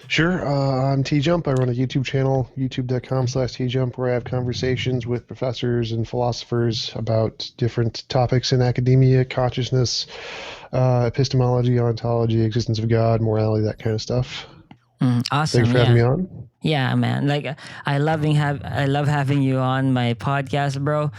Sure. I'm TJump. I run a YouTube channel, youtube.com/TJump, where I have conversations with professors and philosophers about different topics in academia, consciousness, epistemology, ontology, existence of God, morality, that kind of stuff. Thanks Awesome, for having yeah. me on. Yeah, man. Like I love having you on my podcast, bro.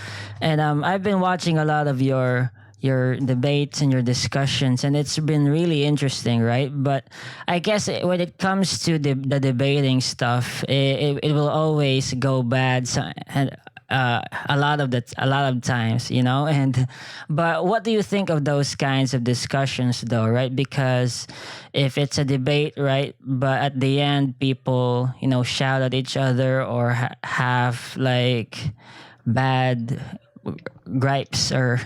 And I've been watching a lot of your debates and your discussions, and it's been really interesting, right? But I guess when it comes to the debating stuff, it will always go bad. And a lot of times, you know. And but what do you think of those kinds of discussions, though, right? Because if it's a debate, right, but at the end people, shout at each other or have like bad gripes, or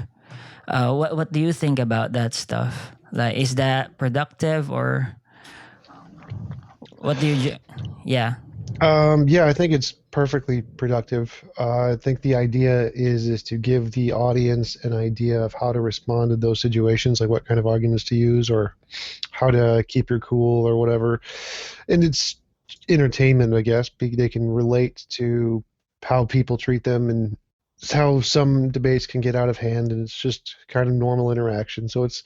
what do you think about that stuff? Like, is that productive, or what do you yeah. Yeah, I think it's perfectly productive. I think the idea is to give the audience an idea of how to respond to those situations, like what kind of arguments to use or how to keep your cool or whatever. And it's entertainment, I guess. They can relate to how people treat them and how some debates can get out of hand, and it's just kind of normal interaction. So it's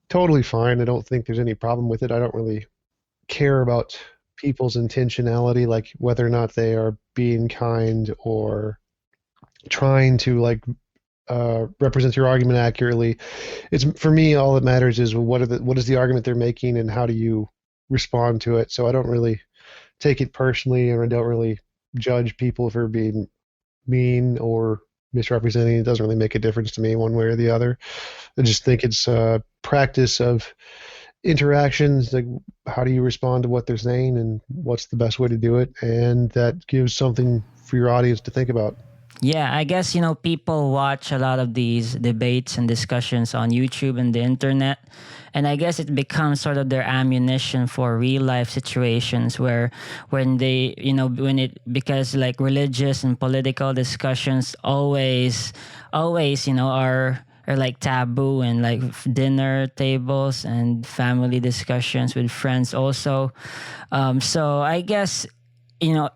totally fine. I don't think there's any problem with it. I don't really care about people's intentionality, like whether or not they are being kind or trying to represent your argument accurately. It's for me, all that matters is what is the argument they're making and how do you respond to it. So I don't really take it personally, and I don't really judge people for being mean or misrepresenting. It doesn't really make a difference to me one way or the other. I just think it's a practice of interactions, like how do you respond to what they're saying and what's the best way to do it, and that gives something for your audience to think about. Yeah, I guess, people watch a lot of these debates and discussions on YouTube and the internet. And I guess it becomes sort of their ammunition for real life situations where, when they, when it, because like religious and political discussions always, are like taboo, and like dinner tables and family discussions with friends also. So I guess,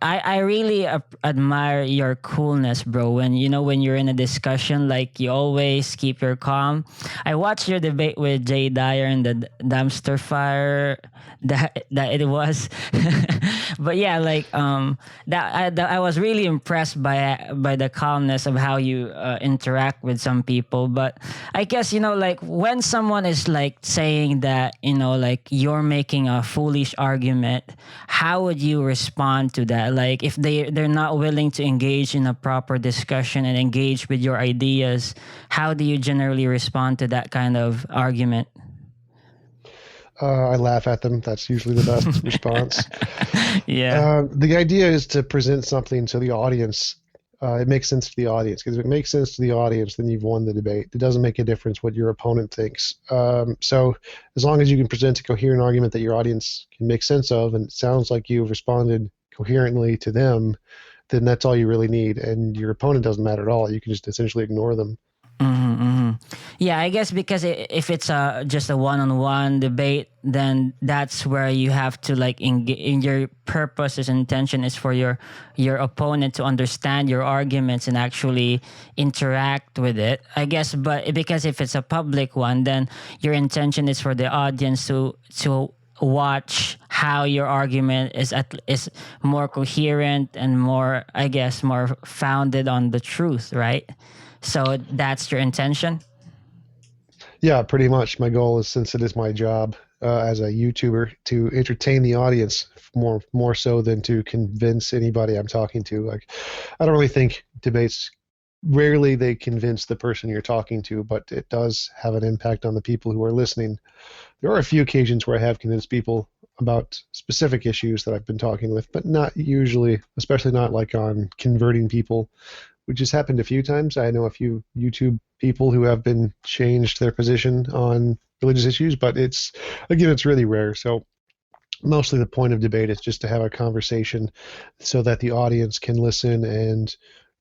I really admire your coolness, bro. When you're in a discussion, like you always keep your calm. I watched your debate with Jay Dyer and the dumpster fire that it was. But yeah, like I was really impressed by the calmness of how you interact with some people. But I guess, like when someone is like saying that, like you're making a foolish argument, how would you respond to that? Like if they're not willing to engage in a proper discussion and engage with your ideas, how do you generally respond to that kind of argument? I laugh at them. That's usually the best response. Yeah. The idea is to present something to the audience. It makes sense to the audience, because if it makes sense to the audience, then you've won the debate. It doesn't make a difference what your opponent thinks. So as long as you can present a coherent argument that your audience can make sense of, and it sounds like you've responded coherently to them, then that's all you really need. And your opponent doesn't matter at all. You can just essentially ignore them. Yeah, I guess because if it's just a one-on-one debate, then that's where you have to like in your purpose, intention is for your opponent to understand your arguments and actually interact with it. I guess, but because if it's a public one, then your intention is for the audience to watch how your argument is more coherent and more, I guess, more founded on the truth, right? So that's your intention. Yeah, pretty much. My goal is, since it is my job as a YouTuber, to entertain the audience more so than to convince anybody I'm talking to. Like, I don't really think debates, rarely they convince the person you're talking to, but it does have an impact on the people who are listening. There are a few occasions where I have convinced people about specific issues that I've been talking with, but not usually, especially not like on converting people, which has happened a few times. I know a few YouTube people who have been changed their position on religious issues, but it's really rare. So mostly the point of debate is just to have a conversation so that the audience can listen and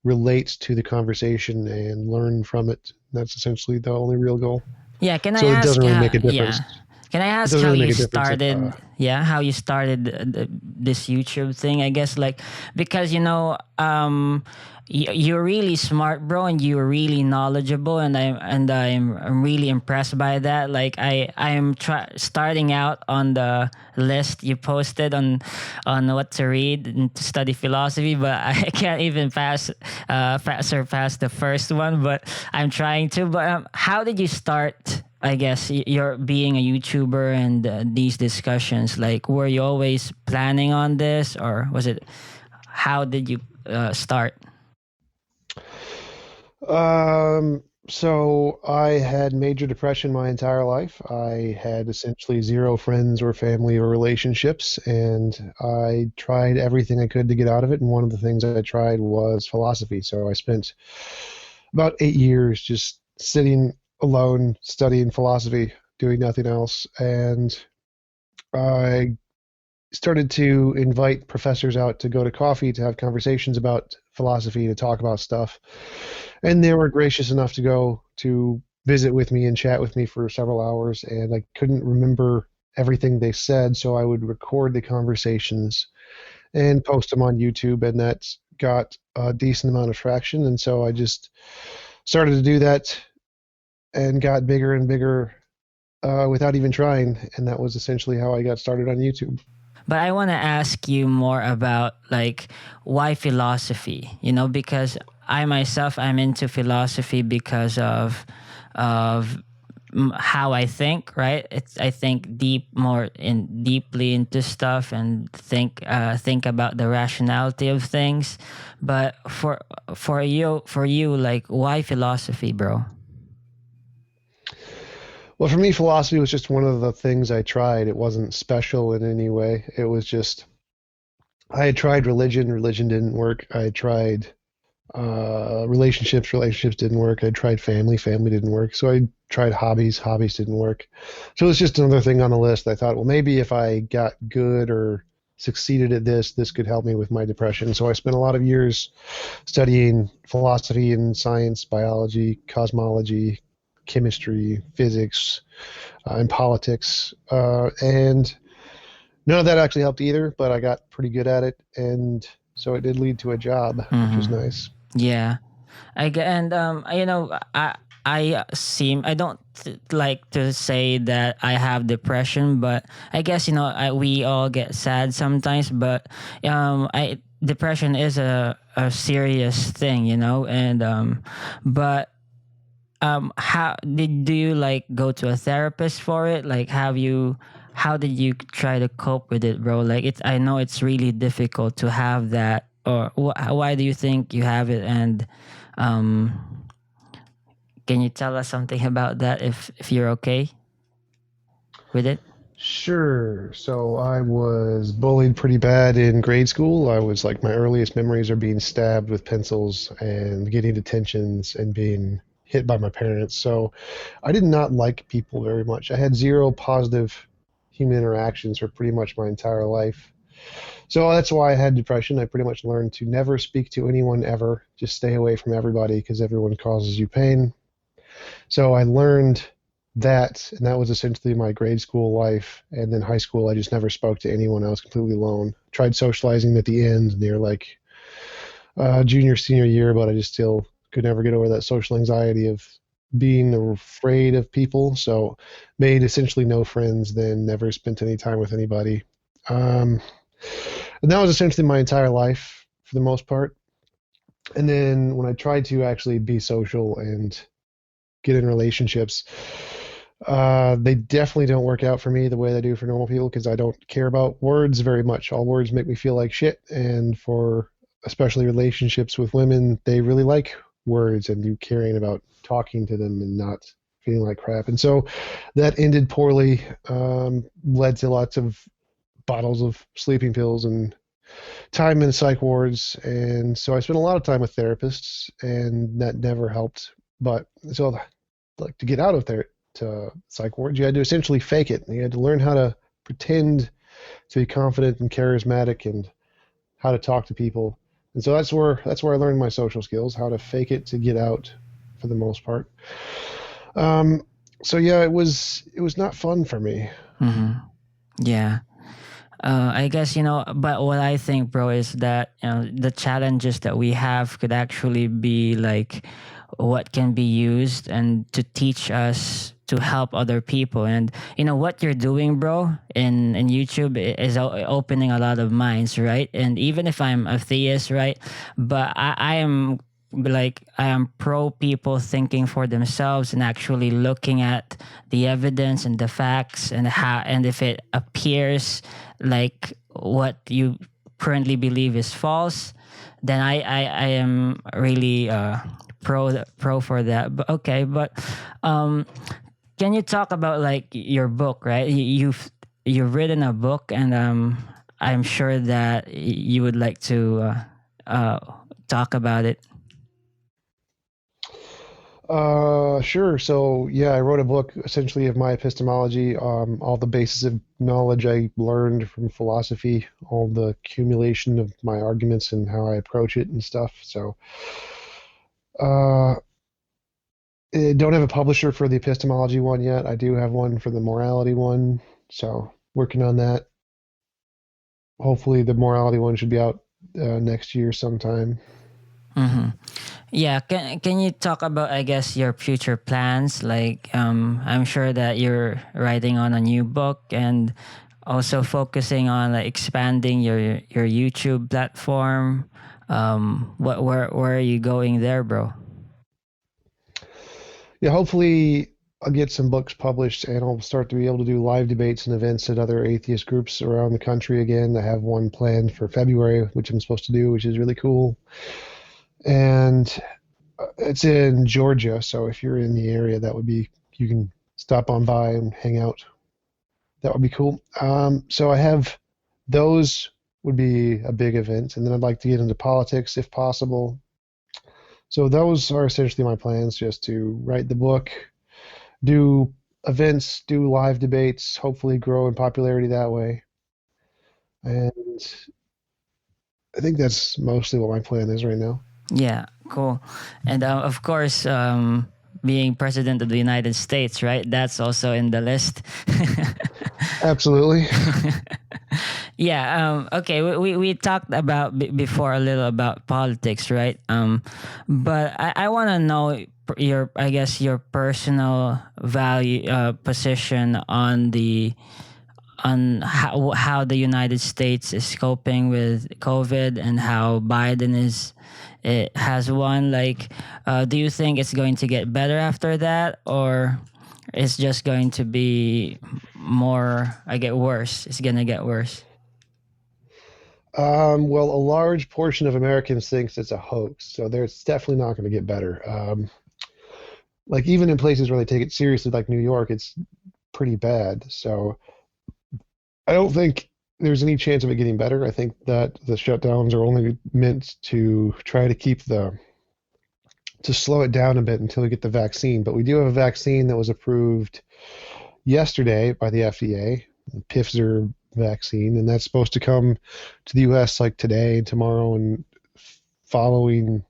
relate to the conversation and learn from it. That's essentially the only real goal. Yeah, can I So it doesn't ask? really make a Yeah, difference. Can I It ask doesn't how really make you a difference if started? Yeah, how you started this YouTube thing? I guess like because you're really smart, bro, and you're really knowledgeable, and I'm really impressed by that. Like starting out on the list you posted on what to read and to study philosophy, but I can't even surpass the first one. But I'm trying to. But how did you start? I guess you're being a YouTuber and these discussions. Like, were you always planning on this, or was it? How did you start? So I had major depression my entire life. I had essentially zero friends or family or relationships, and I tried everything I could to get out of it. And one of the things I tried was philosophy. So I spent about 8 years just sitting alone studying philosophy, doing nothing else. And I started to invite professors out to go to coffee to have conversations about philosophy, to talk about stuff. And they were gracious enough to go to visit with me and chat with me for several hours. And I couldn't remember everything they said, so I would record the conversations and post them on YouTube. And that got a decent amount of traction. And so I just started to do that and got bigger and bigger without even trying. And that was essentially how I got started on YouTube. But I want to ask you more about like why philosophy. Because I myself I'm into philosophy because of how I think. Right? I think deeply into stuff and think about the rationality of things. But for you, like why philosophy, bro? Well, for me, philosophy was just one of the things I tried. It wasn't special in any way. It was just, I had tried religion, religion didn't work. I had tried relationships, relationships didn't work. I tried family, family didn't work. So I tried hobbies, hobbies didn't work. So it was just another thing on the list. I thought, well, maybe if I got good or succeeded at this could help me with my depression. So I spent a lot of years studying philosophy and science, biology, cosmology, chemistry, physics, and politics. And none of that actually helped either, but I got pretty good at it. And so it did lead to a job, which was Mm-hmm. nice. Yeah. And I don't like to say that I have depression, but I guess we all get sad sometimes. But I depression is a serious thing, and but how do you like go to a therapist for it? Like, how did you try to cope with it, bro? Like, I know it's really difficult to have that, or why do you think you have it? And um, can you tell us something about that if you're okay with it? Sure. So I was bullied pretty bad in grade school. I was like, my earliest memories are being stabbed with pencils and getting detentions and being hit by my parents. So I did not like people very much. I had zero positive human interactions for pretty much my entire life. So that's why I had depression. I pretty much learned to never speak to anyone ever. Just stay away from everybody because everyone causes you pain. So I learned that, and that was essentially my grade school life. And then high school, I just never spoke to anyone. I was completely alone. Tried socializing at the end near like junior, senior year, but I just still could never get over that social anxiety of being afraid of people. So made essentially no friends, then never spent any time with anybody. Um, and that was essentially my entire life for the most part. And then when I tried to actually be social and get in relationships, they definitely don't work out for me the way they do for normal people because I don't care about words very much. All words make me feel like shit. And for especially relationships with women, they really like words and you caring about talking to them and not feeling like crap. And so that ended poorly, led to lots of bottles of sleeping pills and time in psych wards. And so I spent a lot of time with therapists and that never helped. But so like to get out of there to psych wards, you had to essentially fake it. You had to learn how to pretend to be confident and charismatic and how to talk to people. And so that's where I learned my social skills, how to fake it to get out for the most part. Um, So yeah, it was not fun for me. Mm-hmm. Yeah. I guess, but what I think, bro, is that the challenges that we have could actually be like what can be used and to teach us to help other people. And what you're doing, bro, in YouTube is opening a lot of minds, right? And even if I'm a theist, right, but I am like I am pro people thinking for themselves and actually looking at the evidence and the facts and how and if it appears like what you currently believe is false, then I am really pro for that. But okay, but um, can you talk about like your book, right? You've written a book, and I'm sure that you would like to uh, talk about it. Sure. So yeah, I wrote a book essentially of my epistemology, all the basis of knowledge I learned from philosophy, all the accumulation of my arguments and how I approach it and stuff. So, uh, I don't have a publisher for the epistemology one yet. I do have one for the morality one. So working on that. Hopefully the morality one should be out next year sometime. Mm-hmm. Yeah, can you talk about, I guess, your future plans? Like, I'm sure that you're writing on a new book and also focusing on like expanding your YouTube platform. Where are you going there, bro? Yeah, hopefully I'll get some books published and I'll start to be able to do live debates and events at other atheist groups around the country again. I have one planned for February, which I'm supposed to do, which is really cool. And it's in Georgia, so if you're in the area, that would be, you can stop on by and hang out. That would be cool. So I have those would be a big event, and then I'd like to get into politics if possible. So those are essentially my plans, just to write the book, do events, do live debates, hopefully grow in popularity that way. And I think that's mostly what my plan is right now. Yeah, cool. And of course, being president of the United States, right? That's also in the list. Absolutely. Yeah. Okay. We talked about before a little about politics, right? But I want to know your, I guess, your personal value position on the on how the United States is coping with COVID and how Biden is it has won. Like, do you think it's going to get better after that, or it's just going to be more? I get worse. It's gonna get worse. Well, a large portion of Americans thinks it's a hoax, so there's definitely not going to get better. Like even in places where they take it seriously, like New York, it's pretty bad. So I don't think there's any chance of it getting better. I think that the shutdowns are only meant to try to keep the to slow it down a bit until we get the vaccine. But we do have a vaccine that was approved yesterday by the FDA, the Pfizer vaccine, and that's supposed to come to the U.S. like today and tomorrow and following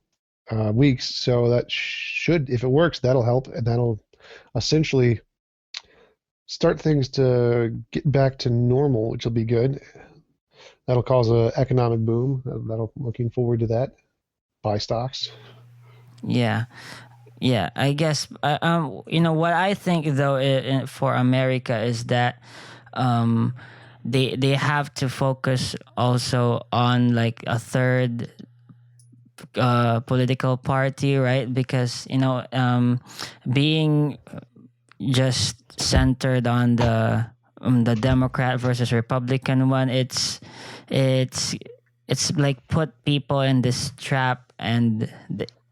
weeks. So that should, if it works, that'll help, and that'll essentially start things to get back to normal, which will be good. That'll cause a economic boom. That'll looking forward to that. Buy stocks. Yeah. Yeah, I guess what I think though for America is that um, they have to focus also on like a third political party, right? Because being just centered on the Democrat versus Republican one, it's it's like put people in this trap, and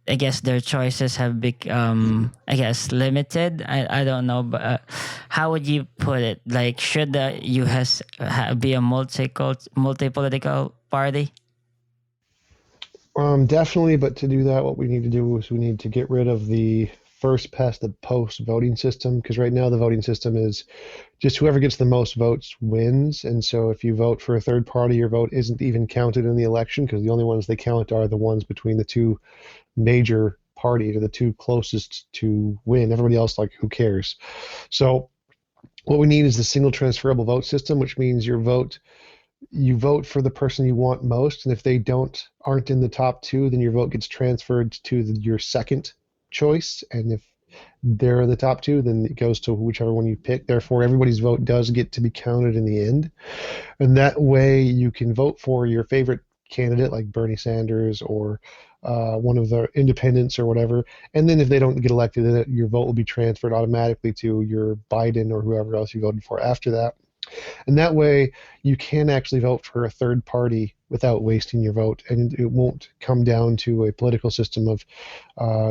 I guess their choices have become, I guess, limited. I don't know, but how would you put it? Like, should the U.S. Be a multi political party? Definitely, but to do that, what we need to do is we need to get rid of the first past the post voting system, because right now the voting system is just whoever gets the most votes wins. And so if you vote for a third party, your vote isn't even counted in the election because the only ones they count are the ones between the two major party, to the two closest to win. Everybody else, like, who cares? So what we need is the single transferable vote system, which means you vote for the person you want most, and if they aren't in the top two, then your vote gets transferred to your second choice, and if they're in the top two, then it goes to whichever one you pick. Therefore, everybody's vote does get to be counted in the end, and that way you can vote for your favorite candidate, like Bernie Sanders or one of the independents or whatever, and then if they don't get elected, then your vote will be transferred automatically to your Biden or whoever else you voted for after that. And that way, you can actually vote for a third party without wasting your vote, and it won't come down to a political system of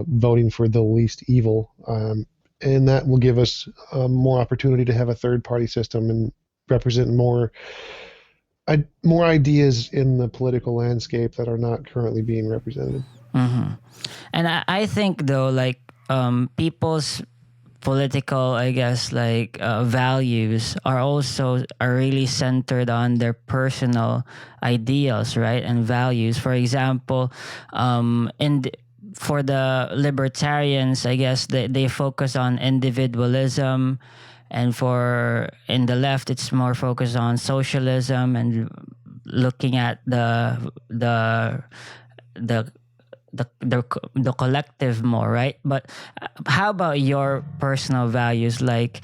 voting for the least evil. And that will give us more opportunity to have a third party system and represent more ideas in the political landscape that are not currently being represented. And I think though, like people's political, I guess, like values are really centered on their personal ideals, right, and values. For example, for the libertarians, I guess they focus on individualism, and for in the left, it's more focused on socialism and looking at the the collective more, right? But how about your personal values? Like,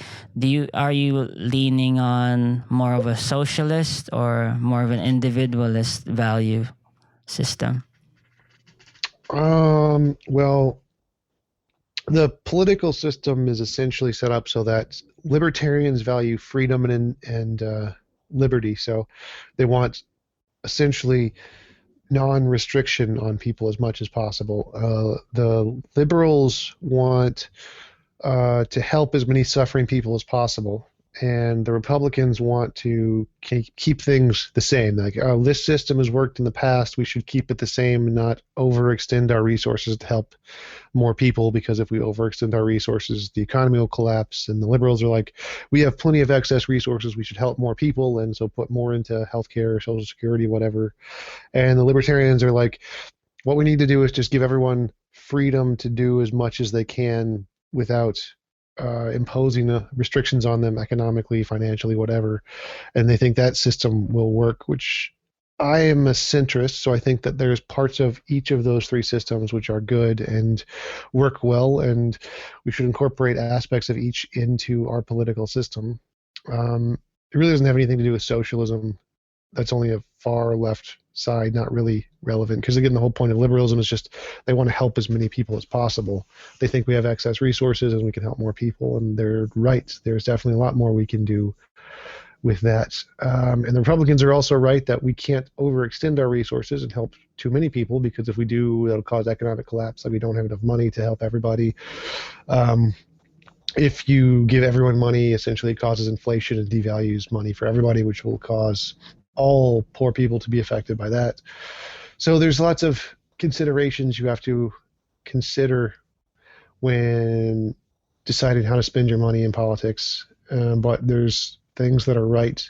are you leaning on more of a socialist or more of an individualist value system? Well, the political system is essentially set up so that libertarians value freedom and liberty. So they want essentially non-restriction on people as much as possible. The liberals want to help as many suffering people as possible, and the Republicans want to keep things the same. Like, oh, this system has worked in the past, we should keep it the same and not overextend our resources to help more people, because if we overextend our resources, the economy will collapse. And the liberals are like, we have plenty of excess resources, we should help more people, and so put more into healthcare, Social Security, whatever. And the libertarians are like, what we need to do is just give everyone freedom to do as much as they can without imposing restrictions on them economically, financially, whatever. And they think that system will work, which I am a centrist, so I think that there's parts of each of those three systems which are good and work well, and we should incorporate aspects of each into our political system. It really doesn't have anything to do with socialism. That's only a far left side, not really relevant, because again, the whole point of liberalism is just they want to help as many people as possible. They think we have excess resources and we can help more people, and they're right. There's definitely a lot more we can do with that. And the Republicans are also right that we can't overextend our resources and help too many people, because if we do, that'll cause economic collapse. Like, we don't have enough money to help everybody. If you give everyone money, essentially it causes inflation and devalues money for everybody, which will cause all poor people to be affected by that. So there's lots of considerations you have to consider when deciding how to spend your money in politics. But there's things that are right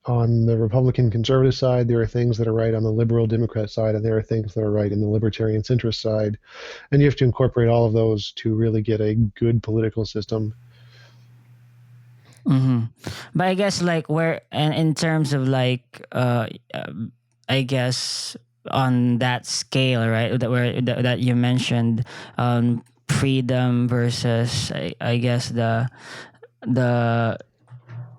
on the Republican conservative side, there are things that are right on the liberal Democrat side, and there are things that are right in the libertarian centrist side. And you have to incorporate all of those to really get a good political system. But I guess, like, where, and in terms of like I guess on that scale, right, that you mentioned, freedom versus I guess the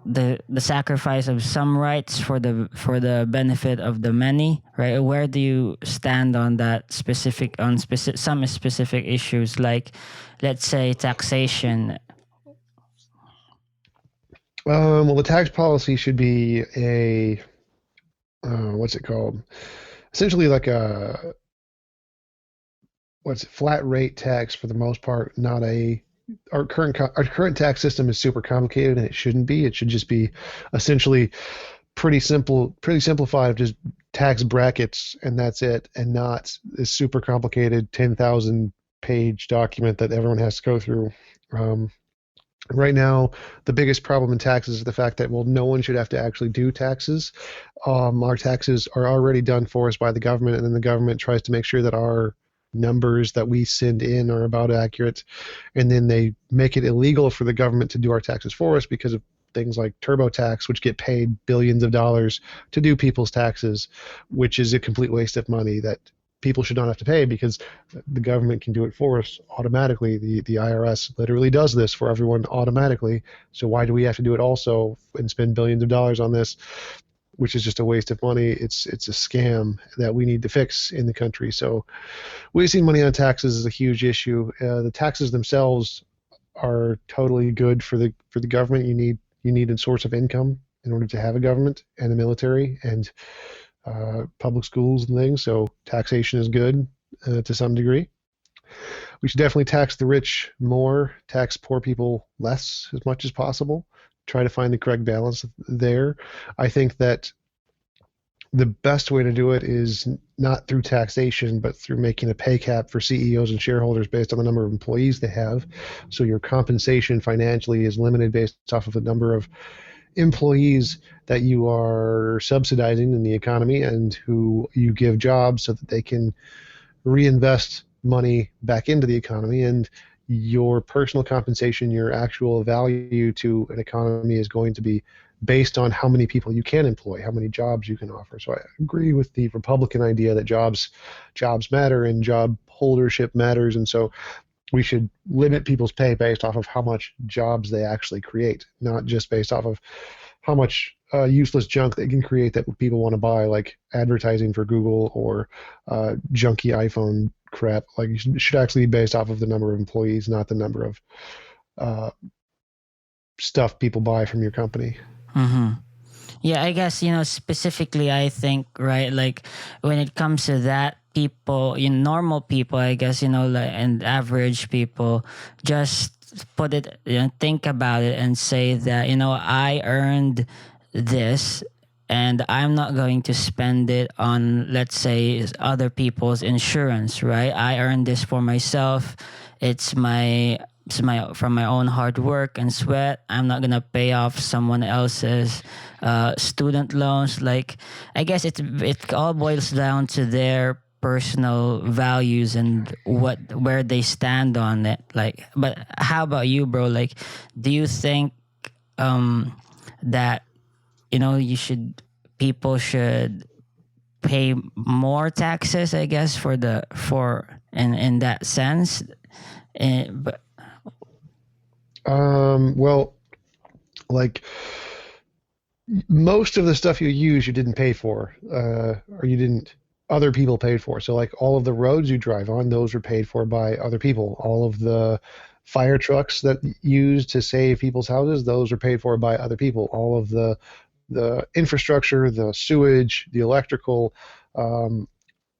the sacrifice of some rights for the benefit of the many, right? Where do you stand on that some specific issues, like, let's say, taxation? Well, the tax policy should be a what's it called? Essentially, like a flat rate tax for the most part. Not our current tax system is super complicated, and it shouldn't be. It should just be essentially pretty simplified, just tax brackets, and that's it, and not this super complicated 10,000 page document that everyone has to go through. Right now, the biggest problem in taxes is the fact that, well, no one should have to actually do taxes. Our taxes are already done for us by the government, and then the government tries to make sure that our numbers that we send in are about accurate, and then they make it illegal for the government to do our taxes for us because of things like TurboTax, which get paid billions of dollars to do people's taxes, which is a complete waste of money that people should not have to pay because the government can do it for us automatically. The IRS literally does this for everyone automatically. So why do we have to do it also and spend billions of dollars on this, which is just a waste of money? It's a scam that we need to fix in the country. So wasting money on taxes is a huge issue. The taxes themselves are totally good for the government. You need a source of income in order to have a government and a military and public schools and things. So taxation is good to some degree. We should definitely tax the rich more, tax poor people less as much as possible. Try to find the correct balance there. I think that the best way to do it is not through taxation, but through making a pay cap for CEOs and shareholders based on the number of employees they have. So your compensation financially is limited based off of the number of employees that you are subsidizing in the economy and who you give jobs so that they can reinvest money back into the economy. And your personal compensation, your actual value to an economy is going to be based on how many people you can employ, how many jobs you can offer. So I agree with the Republican idea that jobs matter and job holdership matters. And so we should limit people's pay based off of how much jobs they actually create, not just based off of how much useless junk they can create that people want to buy, like advertising for Google or junky iPhone crap. Like, it should actually be based off of the number of employees, not the number of uh, stuff people buy from your company. Mm-hmm. Yeah, I guess, specifically, I think, right, like when it comes to that, people, normal people, I guess, like, and average people, just put it, think about it and say that, I earned this and I'm not going to spend it on, let's say, other people's insurance, right? I earned this for myself. It's my from my own hard work and sweat. I'm not gonna pay off someone else's student loans. Like, I guess it all boils down to their personal values and where they stand on it. Like, but how about you, bro? Like, do you think that you should people should pay more taxes? I guess for in that sense. But Well, like most of the stuff you use, you didn't pay for, or you didn't, other people paid for. So like all of the roads you drive on, those were paid for by other people. All of the fire trucks that used to save people's houses, those were paid for by other people. All of the infrastructure, the sewage, the electrical, um,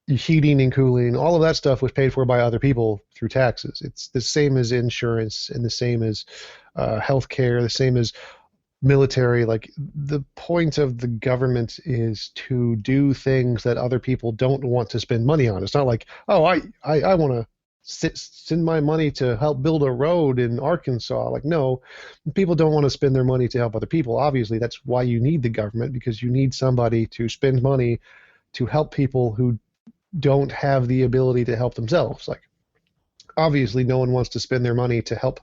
heating and cooling, all of that stuff was paid for by other people through taxes. It's the same as insurance and the same as healthcare, the same as military. Like, the point of the government is to do things that other people don't want to spend money on. It's not like, oh, I want to send my money to help build a road in Arkansas. Like, no, people don't want to spend their money to help other people. Obviously, that's why you need the government, because you need somebody to spend money to help people who don't have the ability to help themselves. Like, obviously no one wants to spend their money to help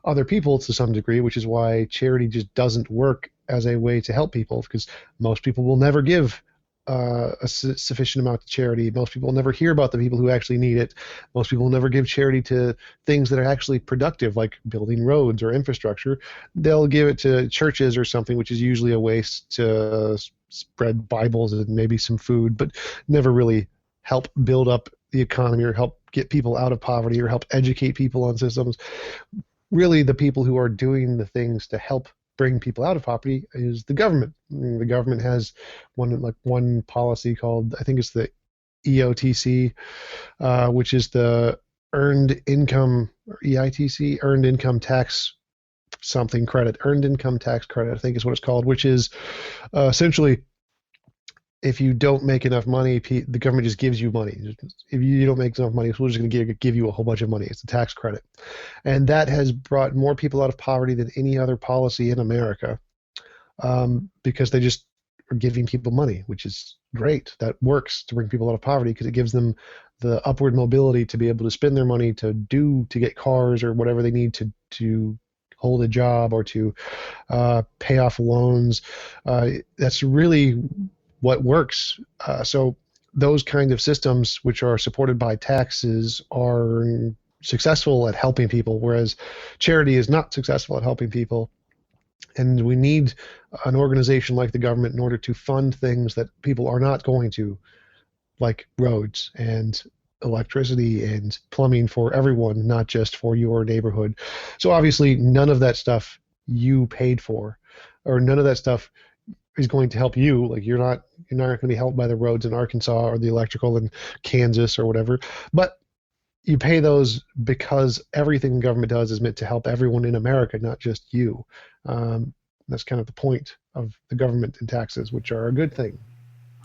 other people to some degree, which is why charity just doesn't work as a way to help people, because most people will never give a sufficient amount to charity. Most people will never hear about the people who actually need it. Most people will never give charity to things that are actually productive, like building roads or infrastructure. They'll give it to churches or something, which is usually a waste to spread Bibles and maybe some food, but never really help build up the economy or help get people out of poverty or help educate people on systems. Really, the people who are doing the things to help bring people out of poverty is the government. The government has one policy called, I think it's the EOTC, which is the earned income, or EITC, earned income tax something credit, earned income tax credit, I think is what it's called, which is essentially, if you don't make enough money, the government just gives you money. If you don't make enough money, so we're just going to give you a whole bunch of money. It's a tax credit. And that has brought more people out of poverty than any other policy in America, because they just are giving people money, which is great. That works to bring people out of poverty because it gives them the upward mobility to be able to spend their money to get cars or whatever they need to hold a job or to pay off loans. That's really what works. So those kind of systems, which are supported by taxes, are successful at helping people, whereas charity is not successful at helping people. And we need an organization like the government in order to fund things that people are not going to, like roads and electricity and plumbing for everyone, not just for your neighborhood. So obviously, none of that stuff you paid for, or none of that stuff is going to help you. Like you're not going to be helped by the roads in Arkansas or the electrical in Kansas or whatever. But you pay those because everything the government does is meant to help everyone in America, not just you. That's kind of the point of the government and taxes, which are a good thing.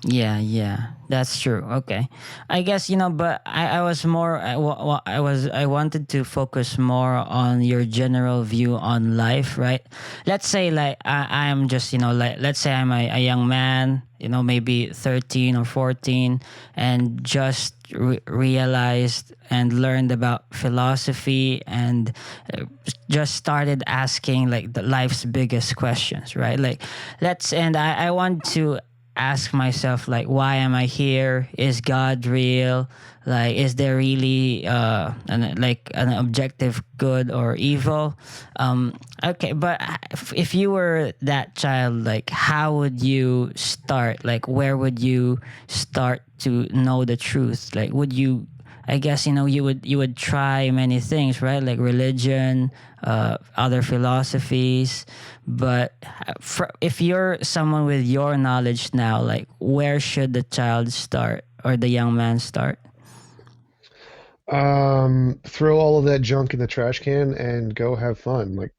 Yeah, yeah, that's true. Okay, I guess but I was more, I wanted to focus more on your general view on life, right? Let's say like I am just like let's say I'm a young man, maybe 13 or 14, and just realized and learned about philosophy and just started asking like the life's biggest questions, right? Like I want to ask myself like, why am I here? Is God real? Like, is there really an objective good or evil? Okay, but if you were that child, like how would you start? Like where would you start to know the truth? Like would you, I guess you would try many things, right? Like religion, other philosophies. But if you're someone with your knowledge now, like where should the child start or the young man start? Throw all of that junk in the trash can and go have fun. Like,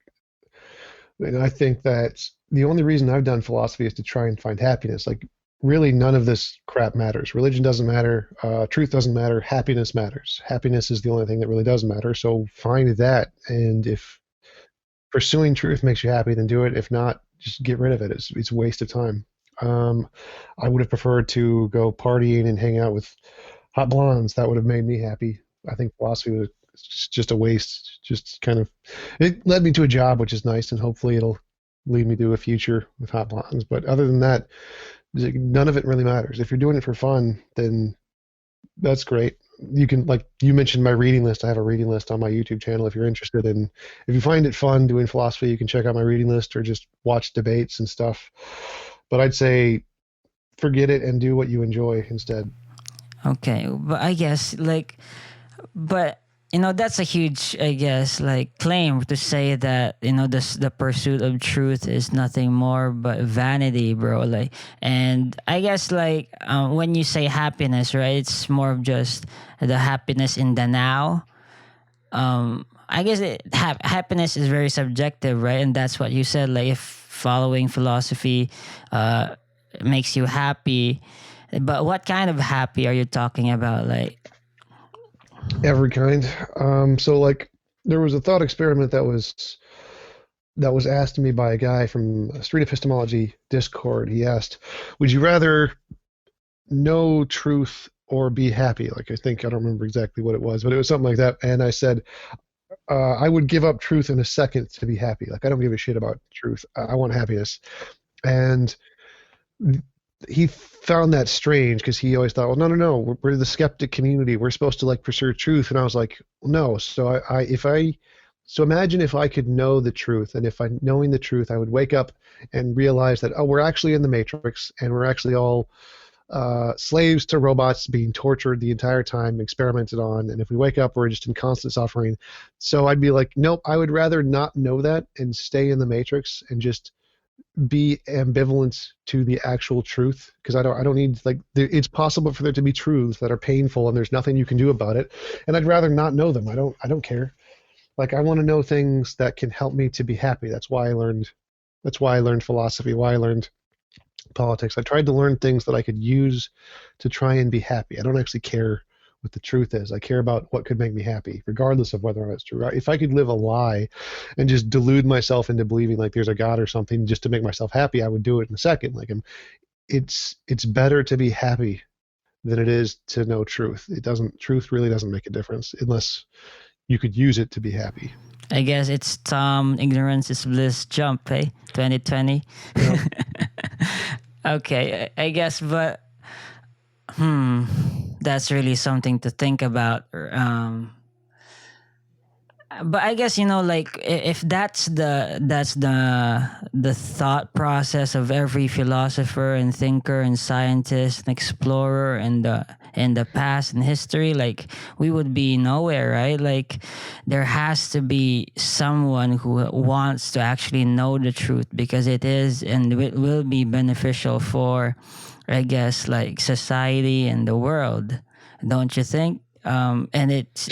and I think that the only reason I've done philosophy is to try and find happiness. Like, really, none of this crap matters. Religion doesn't matter. Truth doesn't matter. Happiness matters. Happiness is the only thing that really does matter. So find that. And if pursuing truth makes you happy, then do it. If not, just get rid of it. It's a waste of time. Um, I would have preferred to go partying and hang out with hot blondes. That would have made me happy. I think philosophy was just a waste. Just kind of, it led me to a job, which is nice, and hopefully it'll lead me to a future with hot blondes. But other than that, none of it really matters. If you're doing it for fun, then that's great. You can, like you mentioned, my reading list. I have a reading list on my YouTube channel. If you're interested in, if you find it fun doing philosophy, you can check out my reading list or just watch debates and stuff. But I'd say forget it and do what you enjoy instead. Okay, but I guess like, but that's a huge, I guess, like claim to say that the pursuit of truth is nothing more but vanity, bro. Like, and I guess like when you say happiness, right, it's more of just the happiness in the now. I guess happiness is very subjective, right? And that's what you said. Like, if following philosophy uh, makes you happy, but what kind of happy are you talking about? Like, Every kind. So like there was a thought experiment that was asked to me by a guy from Street Epistemology Discord. He asked, "Would you rather know truth or be happy?" Like I don't remember exactly what it was, but it was something like that. And I said, I would give up truth in a second to be happy. Like I don't give a shit about truth. I want happiness. And he found that strange because he always thought, well, no, no, no, we're the skeptic community. We're supposed to like pursue truth. And I was like, well, no. So so imagine if I could know the truth, and if I knowing the truth, I would wake up and realize that, oh, we're actually in the Matrix, and we're actually all slaves to robots being tortured the entire time, experimented on. And if we wake up, we're just in constant suffering. So I'd be like, nope, I would rather not know that and stay in the Matrix and just be ambivalent to the actual truth, because I don't need, like, it's possible for there to be truths that are painful and there's nothing you can do about it, and I'd rather not know them. I don't care. Like, I want to know things that can help me to be happy. That's why I learned philosophy, why I learned politics. I tried to learn things that I could use to try and be happy. I don't actually care what the truth is. I care about what could make me happy, regardless of whether or not it's true. If I could live a lie and just delude myself into believing like there's a God or something just to make myself happy, I would do it in a second. Like, it's better to be happy than it is to know truth. It doesn't, truth really doesn't make a difference unless you could use it to be happy. I guess it's Tom Ignorance is Bliss jump, hey? 2020. Yep. Okay, I guess, but that's really something to think about. But I guess, like, if that's the thought process of every philosopher and thinker and scientist and explorer in the past and history, like, we would be nowhere, right? Like, there has to be someone who wants to actually know the truth, because it is and it will be beneficial for, I guess, like, society and the world, don't you think? And it's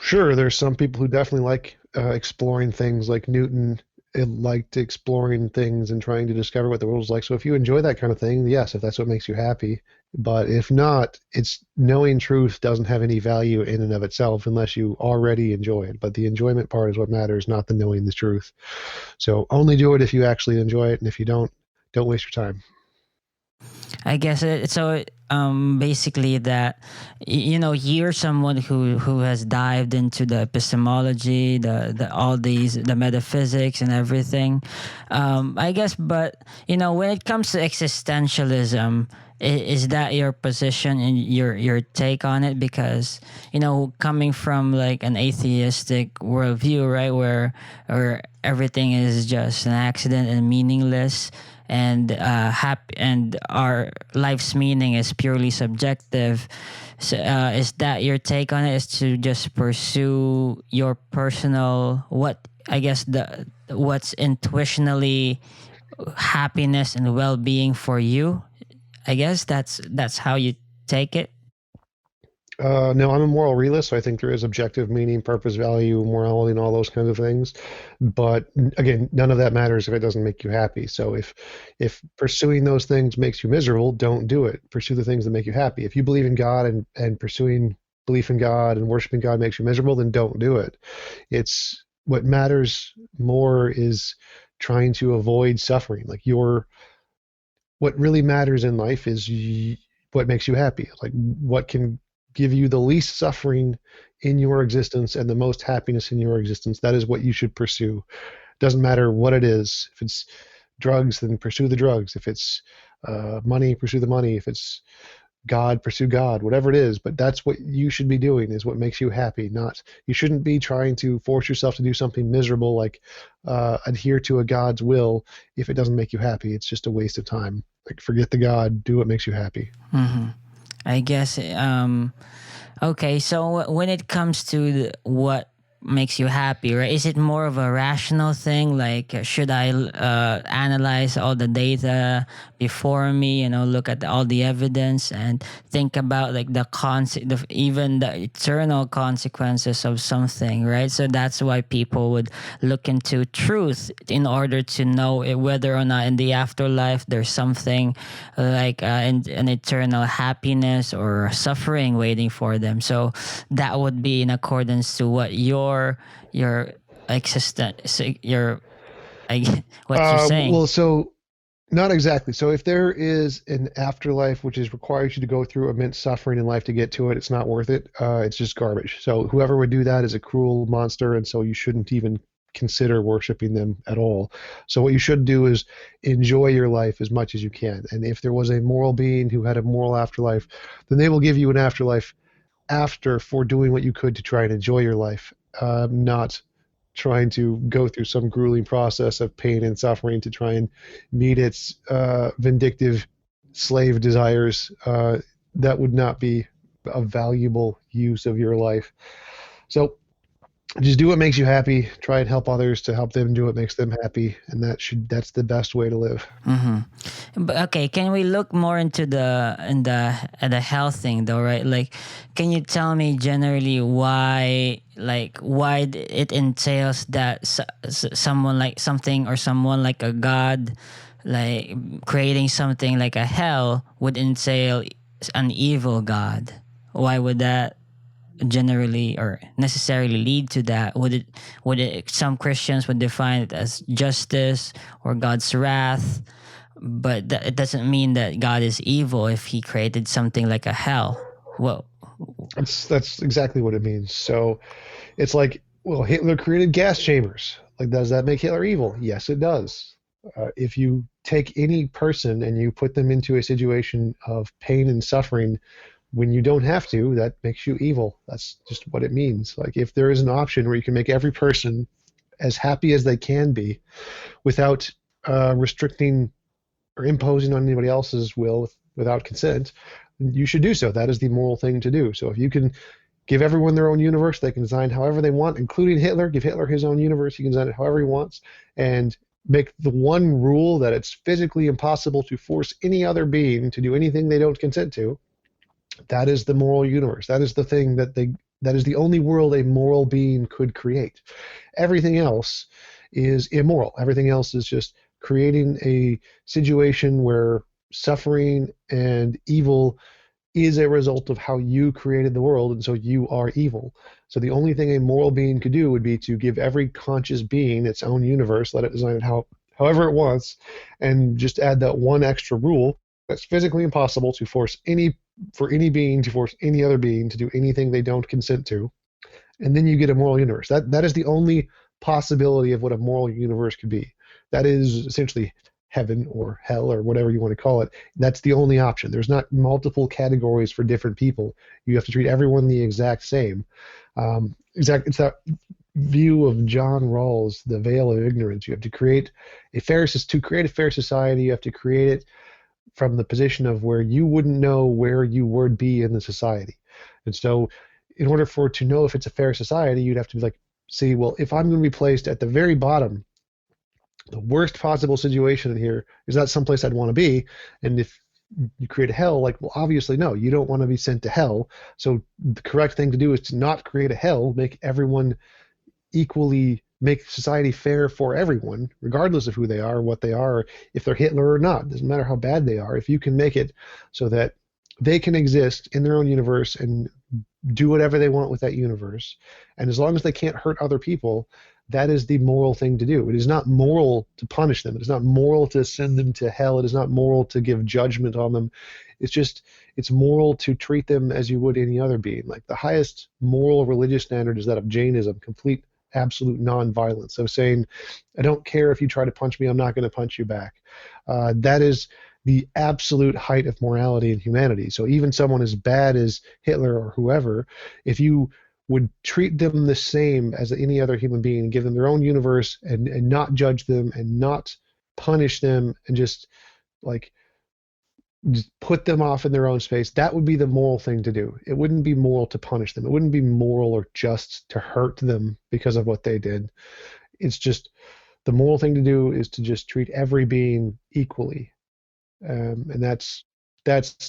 Sure, there's some people who definitely like exploring things, like Newton. It liked exploring things and trying to discover what the world is like. So if you enjoy that kind of thing, yes, if that's what makes you happy. But if not, it's knowing truth doesn't have any value in and of itself unless you already enjoy it. But the enjoyment part is what matters, not the knowing the truth. So only do it if you actually enjoy it, and if you don't waste your time. I guess so. Basically, that you're someone who has dived into the epistemology, the all these the metaphysics and everything. I guess, but when it comes to existentialism, is that your position and your take on it? Because coming from like an atheistic worldview, right, where everything is just an accident and meaningless, and happy, and our life's meaning is purely subjective. So, is that your take on it? Is to just pursue your personal, what I guess, the what's intuitionally happiness and well-being for you? I guess that's how you take it. No, I'm a moral realist, so I think there is objective meaning, purpose, value, morality, and all those kinds of things. But again, none of that matters if it doesn't make you happy. So if pursuing those things makes you miserable, don't do it. Pursue the things that make you happy. If you believe in God and pursuing belief in God and worshiping God makes you miserable, then don't do it. It's what matters more is trying to avoid suffering. Like what really matters in life is what makes you happy. Like what can give you the least suffering in your existence and the most happiness in your existence. That is what you should pursue. Doesn't matter what it is. If it's drugs, then pursue the drugs. If it's money, pursue the money. If it's God, pursue God. Whatever it is, but that's what you should be doing. Is what makes you happy. Not you shouldn't be trying to force yourself to do something miserable, like adhere to a God's will. If it doesn't make you happy, it's just a waste of time. Like forget the God. Do what makes you happy. I guess. Okay, so when it comes to what makes you happy, right? Is it more of a rational thing? Like, should I analyze all the data before me? Look at all the evidence and think about like even the eternal consequences of something, right? So that's why people would look into truth in order to know whether or not in the afterlife there's something like an eternal happiness or suffering waiting for them. So that would be in accordance to what your existence your what you're saying. Well, so not exactly. So if there is an afterlife which is requires you to go through immense suffering in life to get to it, it's not worth it. It's just garbage. So whoever would do that is a cruel monster, and so you shouldn't even consider worshiping them at all. So what you should do is enjoy your life as much as you can. And if there was a moral being who had a moral afterlife, then they will give you an afterlife after for doing what you could to try and enjoy your life, not trying to go through some grueling process of pain and suffering to try and meet its vindictive slave desires. That would not be a valuable use of your life. So just do what makes you happy. Try and help others to help them do what makes them happy, and that's the best way to live. But okay, can we look more into the health thing though, right? Like, can you tell me generally why it entails that someone like something or someone like a god, like creating something like a hell would entail an evil god? Why would that generally or necessarily lead to that? Would it some Christians would define it as justice or God's wrath? but it doesn't mean that God is evil if he created something like a hell. Well, That's exactly what it means. So it's like, well, Hitler created gas chambers. Like, does that make Hitler evil? Yes, it does. If you take any person and you put them into a situation of pain and suffering when you don't have to, that makes you evil. That's just what it means. Like, if there is an option where you can make every person as happy as they can be without restricting or imposing on anybody else's will without consent, you should do so. That is the moral thing to do. So if you can give everyone their own universe, they can design however they want, including Hitler. Give Hitler his own universe. He can design it however he wants, and make the one rule that it's physically impossible to force any other being to do anything they don't consent to. That is the moral universe. That is the thing that is the only world a moral being could create. Everything else is immoral. Everything else is just creating a situation where suffering and evil is a result of how you created the world, and so you are evil. So the only thing a moral being could do would be to give every conscious being its own universe, let it design it however it wants, and just add that one extra rule. That's physically impossible to force any being to force any other being to do anything they don't consent to, and then you get a moral universe. That is the only possibility of what a moral universe could be. That is essentially heaven or hell or whatever you want to call it. That's the only option. There's not multiple categories for different people. You have to treat everyone the exact same. It's that view of John Rawls, the veil of ignorance. You have to create a fair society. You have to create it from the position of where you wouldn't know where you would be in the society. And so in order for it to know if it's a fair society, you'd have to be like, see, well, if I'm going to be placed at the very bottom, the worst possible situation in here is not someplace I'd want to be. And if you create a hell, like, well, obviously, no, you don't want to be sent to hell. So the correct thing to do is to not create a hell, make everyone equally, make society fair for everyone, regardless of who they are, what they are, if they're Hitler or not. It doesn't matter how bad they are. If you can make it so that they can exist in their own universe and do whatever they want with that universe, and as long as they can't hurt other people, that is the moral thing to do. It is not moral to punish them. It is not moral to send them to hell. It is not moral to give judgment on them. It's moral to treat them as you would any other being. Like, the highest moral religious standard is that of Jainism, complete, absolute non-violence, of saying, I don't care if you try to punch me, I'm not going to punch you back. That is the absolute height of morality and humanity. So even someone as bad as Hitler or whoever, if you would treat them the same as any other human being and give them their own universe and not judge them and not punish them and just put them off in their own space, that would be the moral thing to do. It wouldn't be moral to punish them. It wouldn't be moral or just to hurt them because of what they did. It's just the moral thing to do is to just treat every being equally. And that's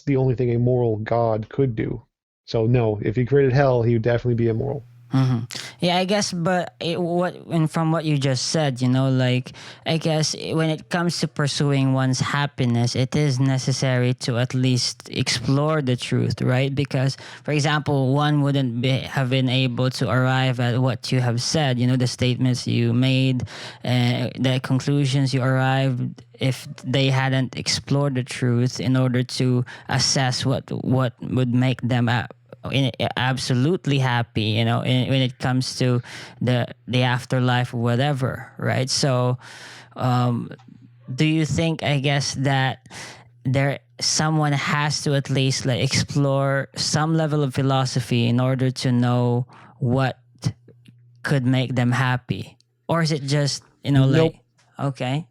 the only thing a moral God could do. So no, if he created hell, he would definitely be immoral. Mm-hmm. Yeah, I guess, but and from what you just said, like, I guess when it comes to pursuing one's happiness, it is necessary to at least explore the truth, right? Because, for example, one wouldn't have been able to arrive at what you have said, the statements you made, the conclusions you arrived, if they hadn't explored the truth in order to assess what would make them absolutely happy, when it comes to the afterlife or whatever, right? So do you think, I guess, that someone has to at least like explore some level of philosophy in order to know what could make them happy? Or is it just, Nope. okay.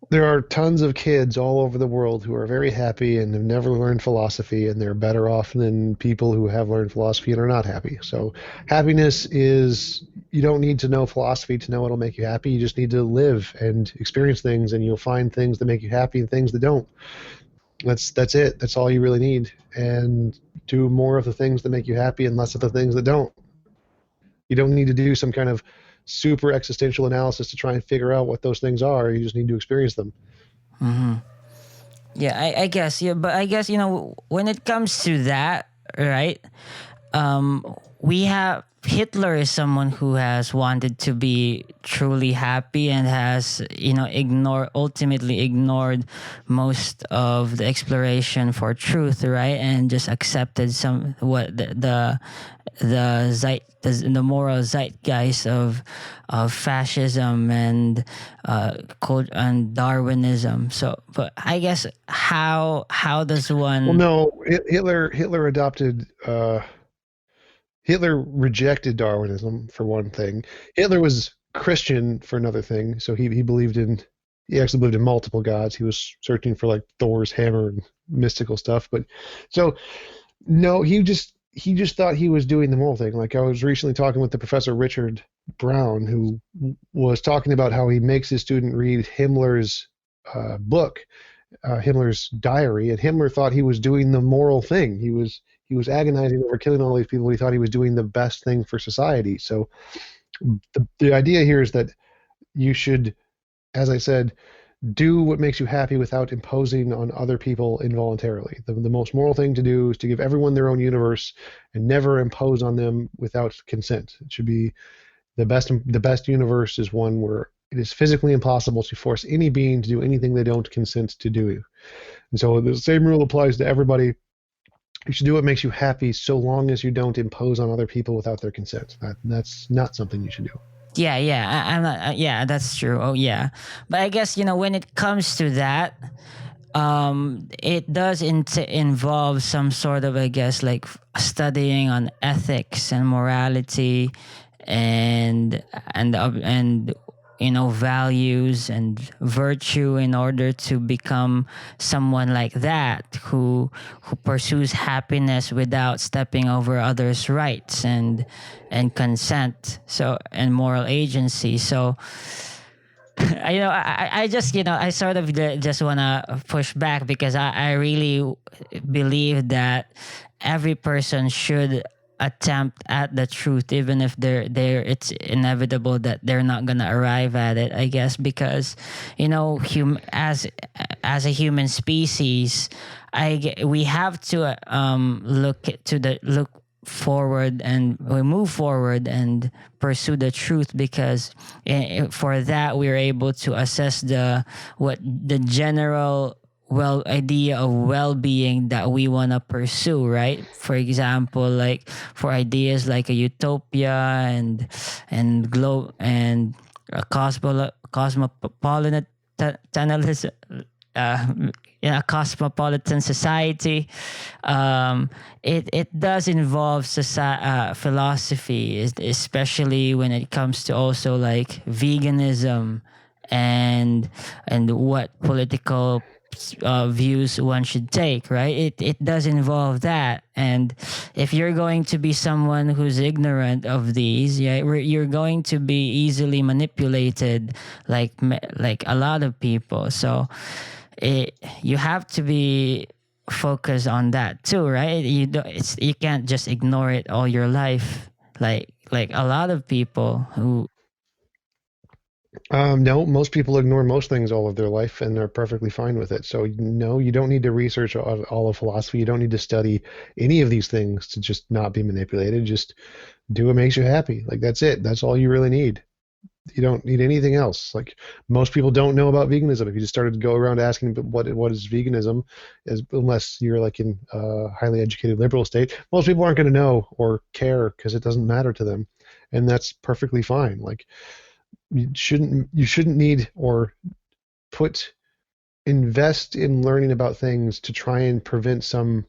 There are tons of kids all over the world who are very happy and have never learned philosophy, and they're better off than people who have learned philosophy and are not happy. So happiness is, you don't need to know philosophy to know it'll make you happy. You just need to live and experience things, and you'll find things that make you happy and things that don't. That's it. That's all you really need. And do more of the things that make you happy and less of the things that don't. You don't need to do some kind of super existential analysis to try and figure out what those things are. You just need to experience them. Mm-hmm. Yeah, I guess. Yeah, but I guess, when it comes to that, right? Um, we have Hitler is someone who has wanted to be truly happy and has, ultimately ignored most of the exploration for truth, right? And just accepted some what the moral zeitgeist of fascism and cult and Darwinism. So, but I guess how does Well, one? no, Hitler adopted. Hitler rejected Darwinism for one thing. Hitler was Christian for another thing. So he believed in he actually believed in multiple gods. He was searching for like Thor's hammer and mystical stuff. But so no, he just thought he was doing the moral thing. Like I was recently talking with the professor Richard Brown, who was talking about how he makes his student read Himmler's book, Himmler's diary, and Himmler thought he was doing the moral thing. He was agonizing over killing all these people. He thought he was doing the best thing for society. So the idea here is that you should, as I said, do what makes you happy without imposing on other people involuntarily. The most moral thing to do is to give everyone their own universe and never impose on them without consent. It should be the best universe is one where it is physically impossible to force any being to do anything they don't consent to do. And so the same rule applies to everybody. You should do what makes you happy so long as you don't impose on other people without their consent. That's not something you should do. Yeah, yeah, I'm not. Yeah, that's true. Oh, yeah, but I guess when it comes to that, it does involve some sort of, I guess, like studying on ethics and morality, and and values and virtue in order to become someone like that who pursues happiness without stepping over others' rights and consent, so, and moral agency. So I just, I sort of just want to push back because I really believe that every person should attempt at the truth, even if it's inevitable that they're not gonna arrive at it, I guess, because as a human species, we have to look forward, and we move forward and pursue the truth, because for that we're able to assess the general idea of well-being that we want to pursue, right? For example, like for ideas like a utopia and globe and a cosmopolitan uh, in a cosmopolitan society. It does involve philosophy, especially when it comes to also like veganism and what political views one should take, right? It does involve that, and if you're going to be someone who's ignorant of these, yeah, you're going to be easily manipulated, like a lot of people. So you have to be focused on that too, right? You can't just ignore it all your life, like a lot of people who. No, most people ignore most things all of their life and they're perfectly fine with it. So, no, you don't need to research all of philosophy. You don't need to study any of these things to just not be manipulated. Just do what makes you happy. Like, that's it. That's all you really need. You don't need anything else. Like, most people don't know about veganism. If you just started to go around asking what is veganism, unless you're like in a highly educated liberal state, most people aren't going to know or care because it doesn't matter to them. And that's perfectly fine. Like, you shouldn't need or put invest in learning about things to try and prevent some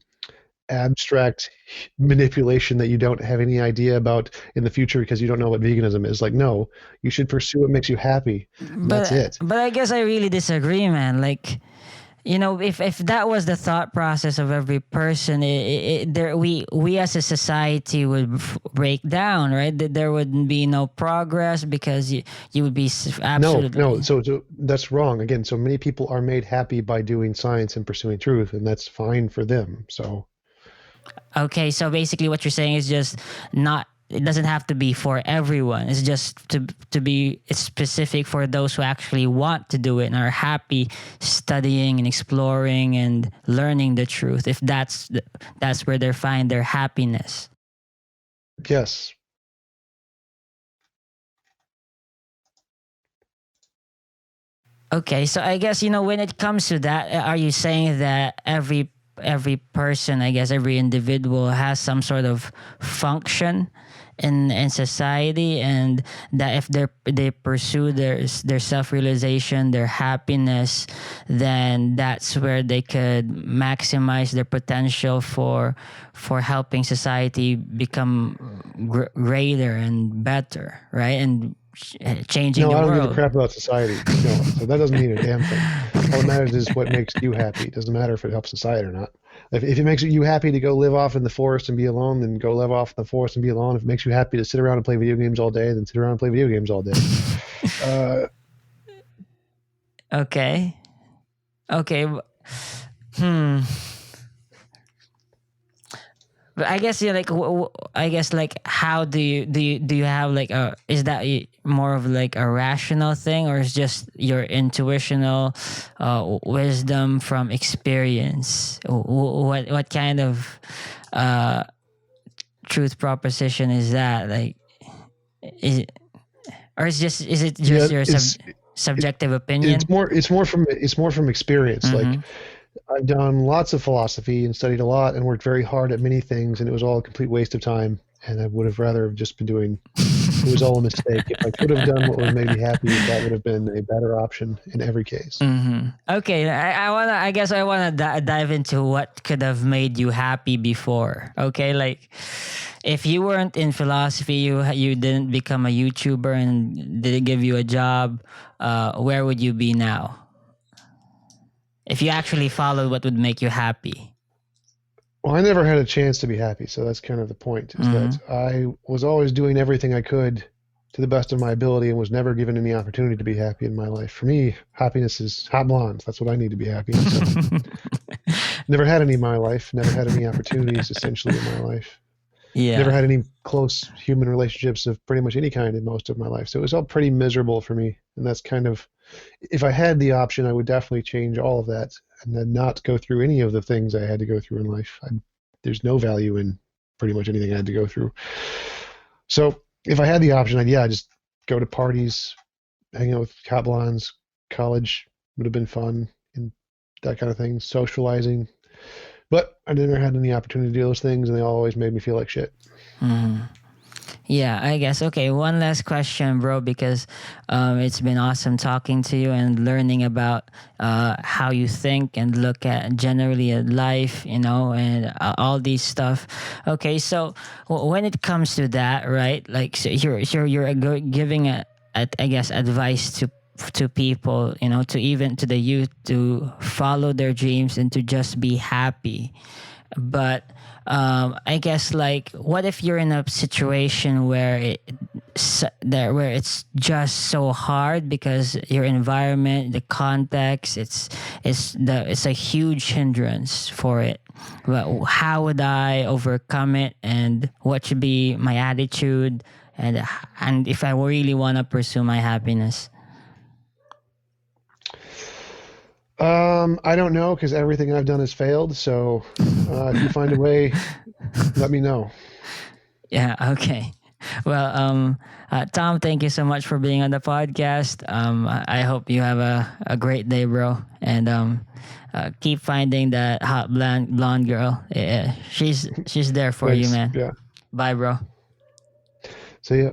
abstract manipulation that you don't have any idea about in the future because you don't know what veganism is. Like, no, you should pursue what makes you happy, and that's it. But I guess I really disagree, man. Like, if that was the thought process of every person, we as a society would break down, right? There would be no progress because you would be No, no, absolutely. so that's wrong. Again, so many people are made happy by doing science and pursuing truth, and that's fine for them. So Okay, so basically what you're saying is just not, it doesn't have to be for everyone. It's just to be specific for those who actually want to do it and are happy studying and exploring and learning the truth. If that's where they find their happiness. Yes. Okay, so I guess when it comes to that, are you saying that every person, I guess every individual has some sort of function in society, and that if they pursue their self realization, their happiness, then that's where they could maximize their potential for helping society become greater and better, right? And changing No, the I don't give a world. crap about society. No, so that doesn't mean a damn thing. All that matters is what makes you happy. It doesn't matter if it helps society or not. If it makes you happy to go live off in the forest and be alone, then go live off in the forest and be alone. If it makes you happy to sit around and play video games all day, then sit around and play video games all day. Uh, Okay. Okay. Hmm. But I guess like I guess like how do you have like a is that more of like a rational thing, or is just your intuitional wisdom from experience? What kind of uh truth proposition is that, like, is it, or is it yeah, just your it, subjective it's opinion? more from experience. Mm-hmm. Like I've done lots of philosophy and studied a lot and worked very hard at many things, and it was all a complete waste of time. And I would have rather have just been doing. It was all a mistake. If I could have done what would made me happy, that would have been a better option in every case. Mm-hmm. Okay, I wanna. I guess I wanna dive into what could have made you happy before. Okay, like if you weren't in philosophy, you didn't become a YouTuber and didn't give you a job. Where would you be now? If you actually followed what would make you happy. Well, I never had a chance to be happy, so that's kind of the point, is Mm-hmm. that I was always doing everything I could to the best of my ability and was never given any opportunity to be happy in my life. For me, happiness is hot blondes. That's what I need to be happy in. So never had any in my life, never had any opportunities essentially in my life. Never Yeah. had any close human relationships of pretty much any kind in most of my life. So it was all pretty miserable for me. And that's kind of, if I had the option, I would definitely change all of that and then not go through any of the things I had to go through in life. There's no value in pretty much anything I had to go through. So if I had the option, I'd just go to parties, hang out with hot blondes. College would have been fun and that kind of thing, socializing. But I never had any opportunity to do those things, and they always made me feel like shit. Mm-hmm. Yeah, I guess. Okay, one last question, bro, because it's been awesome talking to you and learning about how you think and look at generally at life, and all these stuff. Okay, so when it comes to that, right? Like, so you're giving I guess advice to people, to even to the youth to follow their dreams and to just be happy. But I guess, like, what if you're in a situation where where it's just so hard because your environment, the context, it's a huge hindrance for it. But how would I overcome it, and what should be my attitude, and if I really want to pursue my happiness? I don't know because everything I've done has failed. So if you find a way, let me know. Yeah. Okay. Well, Tom, thank you so much for being on the podcast. I hope you have a great day, bro. And keep finding that hot blonde girl. Yeah, she's there for you, Thanks. man. Yeah. Bye, bro. See ya.